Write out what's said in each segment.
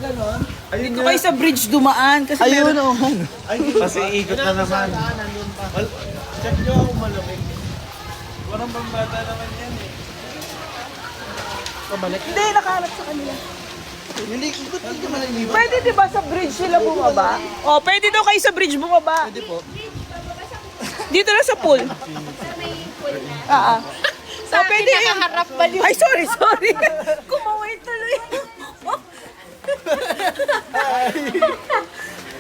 ganon. Dito kayo sa bridge dumaan. Kasi Ayun, meron... oh. Kasi ikot na naman. Check nyo ako malamig. Walang bambata naman yan eh. Pabalik. Hindi, nakaharap sa kanila. Hindi, ikot hindi man iniwan. Pwede di ba sa bridge sila bumaba? Oh, pwede daw kayo sa bridge bumaba. Pwede po. Dito na sa pool. Ah, ah. Sa pwede yun. nakaharap baliw. Ay, sorry. Kumaway tuloy.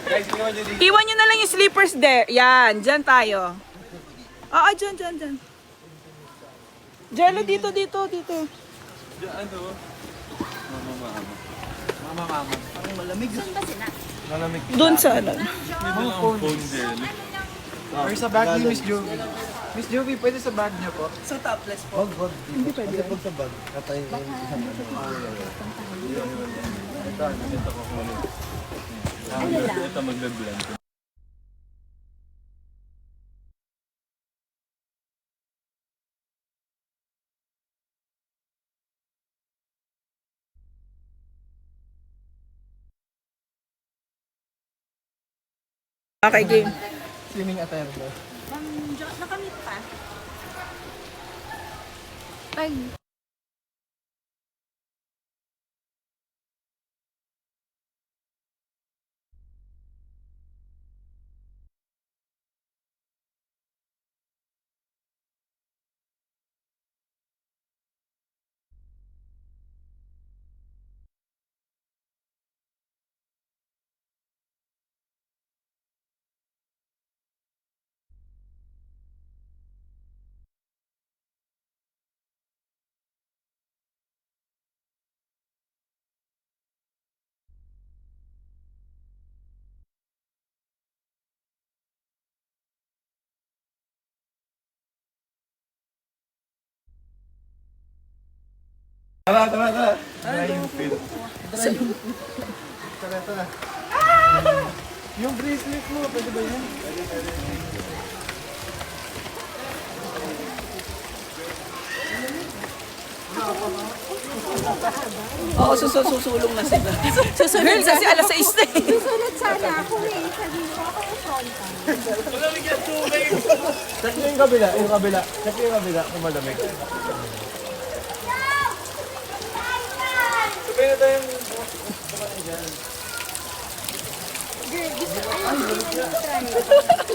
Guys, tingnan nyo dito. Iwan nyo na lang yung slippers there. Yan, dyan tayo. Dyan. Jello, dito. Ano? Mama. Parang malamig. Malamig. Doon sa ano. Dito lang ang phone gel. Or sa bag ni Miss Jovi. Miss Jovi, pwede sa bag niya po? Sa topless po. Wag. Hindi pwede. Kasi pag sa bag, katayin na yung isang Ito ko kunin. Ito magbe-blend. Okay, game. swimming attire ba? Nakamit pa. Ay. Tara. Tara. Yung bracelet mo, pwede ba yun? Oo, susulong na sila. Girls, kasi alas 6 na eh. Susunod sana ako eh. Sabihin ko ako frontal. Check nyo yung kabila. Check nyo yung kabila kung malamig. Sabihin na tayong...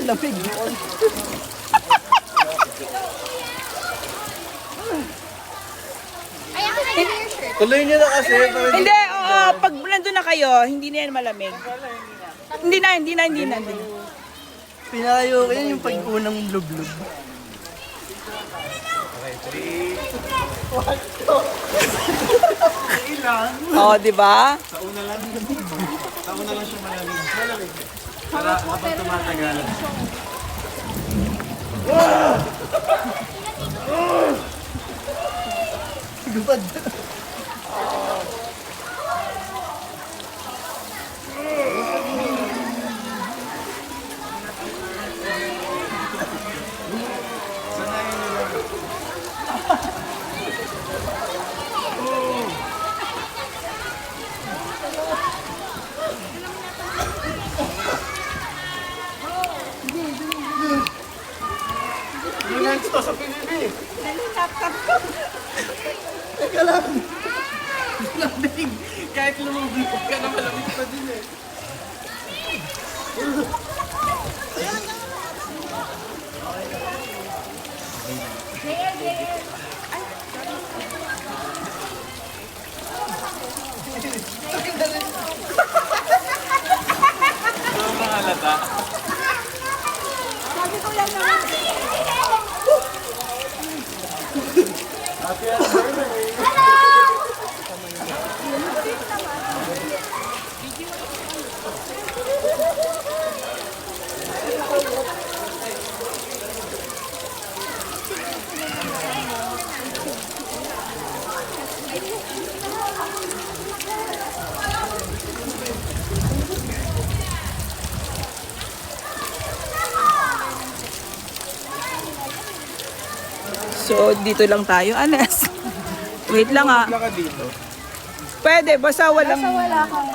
Lamig. Ay, ako na yung shirt. Tuloy niyo na kasi. Hindi, oo. Pag nandun na kayo, hindi na yan malamig. Hindi na. Pinayo ko yan yung pag-unang lublub. Oo, di ba? Sa una lang siya malamig. Para kapag tumatagal. Gupad. Relax to sa PBB. Teka lang. Lamig. Kahit lumubog ka na malamig pa din eh. Ano ang halata? Sabi ko lang naman. Happy anniversary. So, dito lang tayo, Anas. Wait lang ah. Wala ka dito. Pwede, basta walang... Basta wala kang...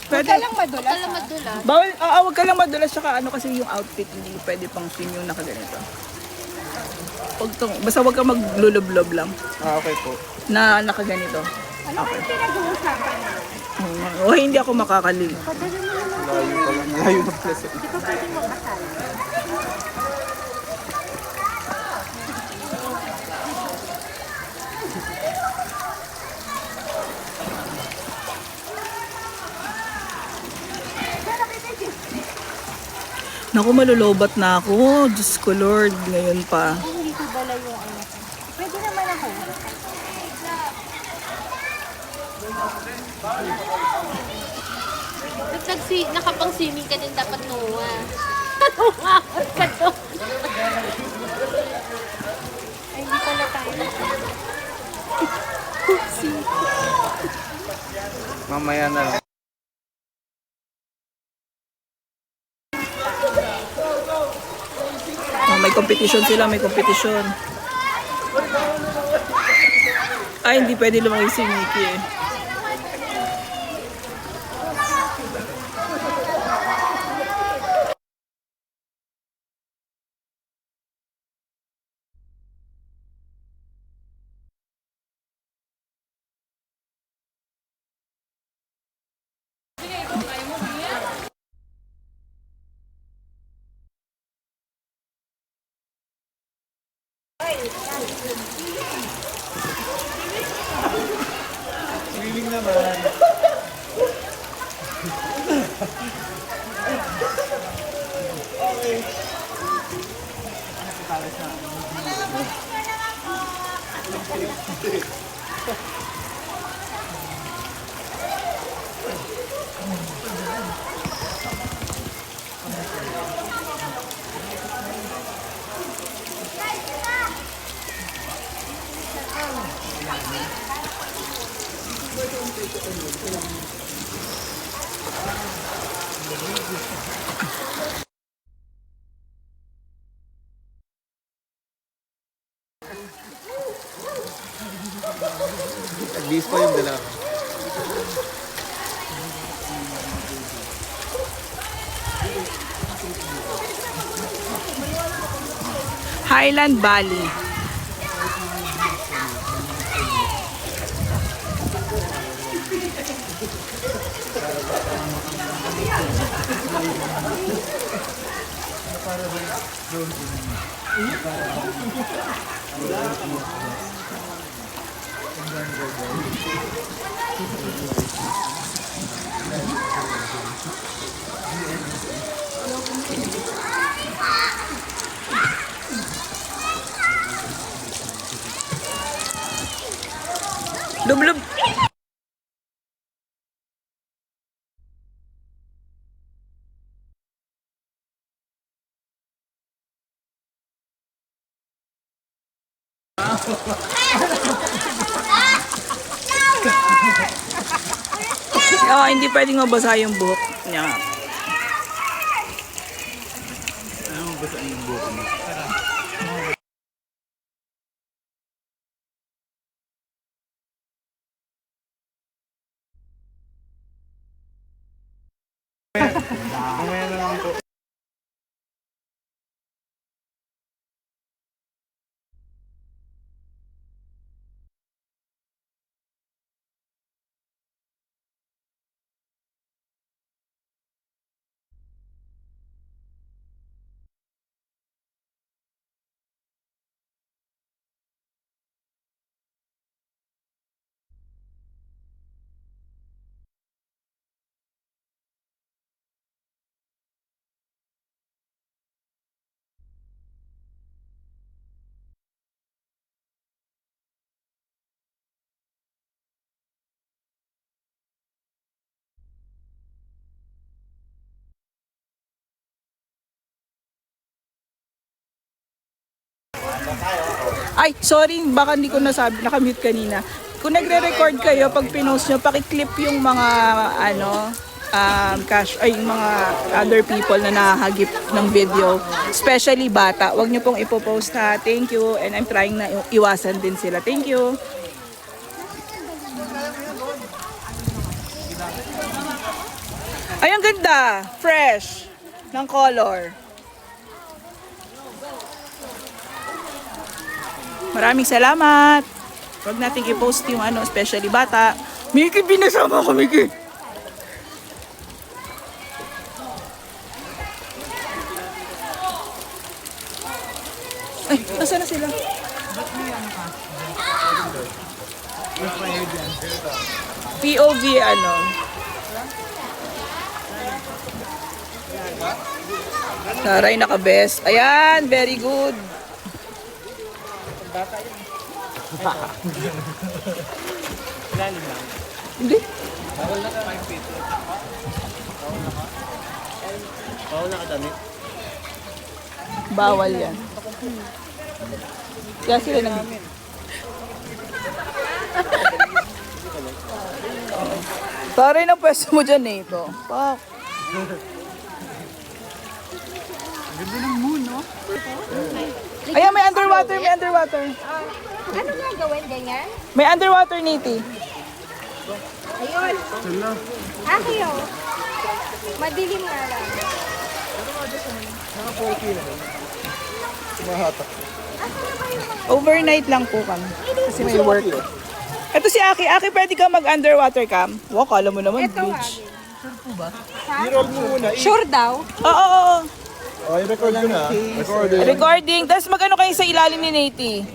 Pwede. Huwag ka lang madulas. Huwag ka lang madulas. Bawal, wag ka lang madulas, tsaka ano kasi yung outfit, hindi pwede pang film yung nakaganito. Basta wag ka maglulublob lang Okay po. na nakaganito. Ano ba yung pinag-uusapan na? Hindi ako makakalim. Padala mo naman. Layo pa lang. Layo ng place. Hindi pa pwede mag-asal. Naku, malulobat na ako. Diyos ko Lord, ngayon pa. Hindi ko dala yung ano. Pwede naman ako. Nakapang-swimming ka din dapat, Noah. Noah, ka to. Ay, hindi pala tayo. Mamaya na lang. May competition sila, may competition. Ay, hindi pwede lumaki si Mickey eh. Swimming naman. Bis pa yung dala. Highland Valley. Lublub. Hindi pwedeng mabasa yung buhok niya. Ano mabasa yung buhok mo? Mamaya na lang po. Ay, sorry, baka hindi ko nasabi, nakamute kanina. Kung nagre-record kayo, pag pinost nyo, pakiclip yung mga, yung mga other people na nahagip ng video. Especially bata. Huwag nyo pong ipopost ha. Thank you. And I'm trying na iwasan din sila. Thank you. Ay, ang ganda. Fresh. Ng color. Maraming salamat. Huwag nating i-post yung ano, especially bata. Mickey, binasama ko, Mickey. Ay, nasa na sila? POV ano? Taray, naka-best. Ayan, very good. Hindi. Oo, nakadami. Bawal yan. Kaya sila nag... Taray ng pwesto mo dyan eh ito. Pak. Ganda ng moon, no? Ayan, may underwater, may underwater. Ano nga gawin, ganyan? May underwater, Niti. Ayun. Akiyo. Madilim nga lang. Overnight lang po kami. Kasi may work. Ito si Aki. Aki, pwede ka mag-underwater cam? Wow, kala mo naman, Ito beach. I-roll mo muna. Sure daw? Oo, oo, oo. Oh, i-record ko na. Recording. Recording. Tapos mag-ano kayo sa ilalim ni Nati?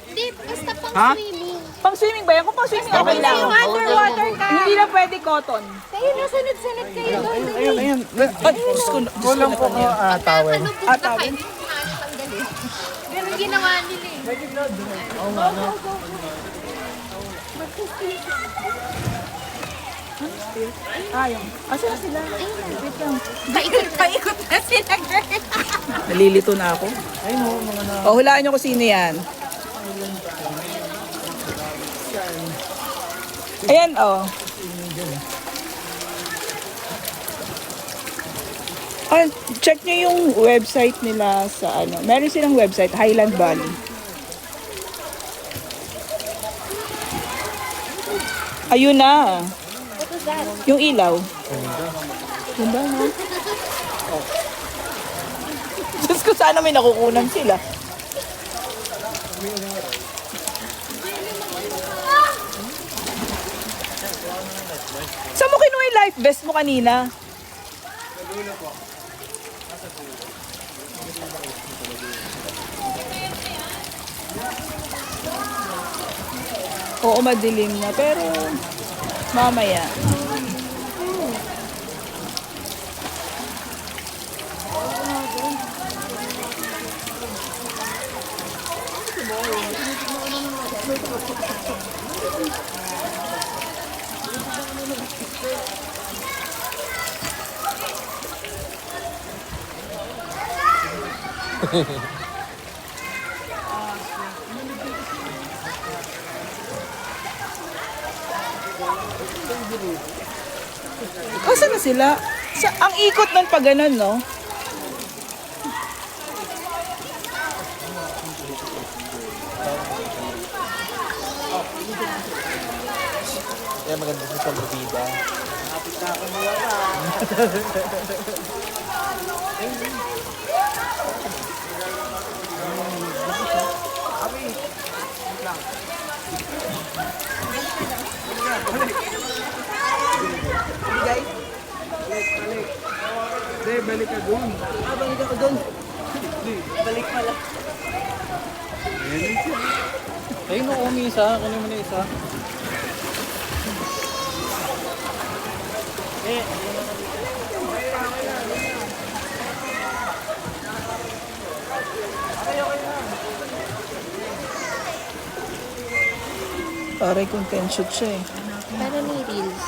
Hindi, basta pang swimming. Pang swimming ba yan? Kung pang swimming, okay lang. Yung underwater ka. Hindi na pwede cotton. Kayo na sunod-sunod kayo doon. Ayun. Ay, Diyos ko. Kulang po ko tawel. Ano po na kayo? Tanggalin. Ganun ginawa nila eh. Ayun. Asa na sila? Paikot na sila, girl. Nalilito na ako. Ayun o, mga na. O, hulaan nyo kung sino yan. Ayan, oh. Ah, check nyo yung website nila sa ano. Meron silang website, Highland Valley. Ayun na. Yung ilaw. Ganda, no? Diyos ko, sana may nakukunan sila. Saan mo kinuha yung life vest mo kanina? Oo, madilim na. Pero, mamaya. Asa na sila? Ang ikot nun pa ganun, no? Kaya maganda sa pag-bida. Hindi, balik ka dun. Balik ako doon. Balik pala. Ayun o, may isa. Kunin mo na isa. Pare, content shoot siya eh. Pero may reels.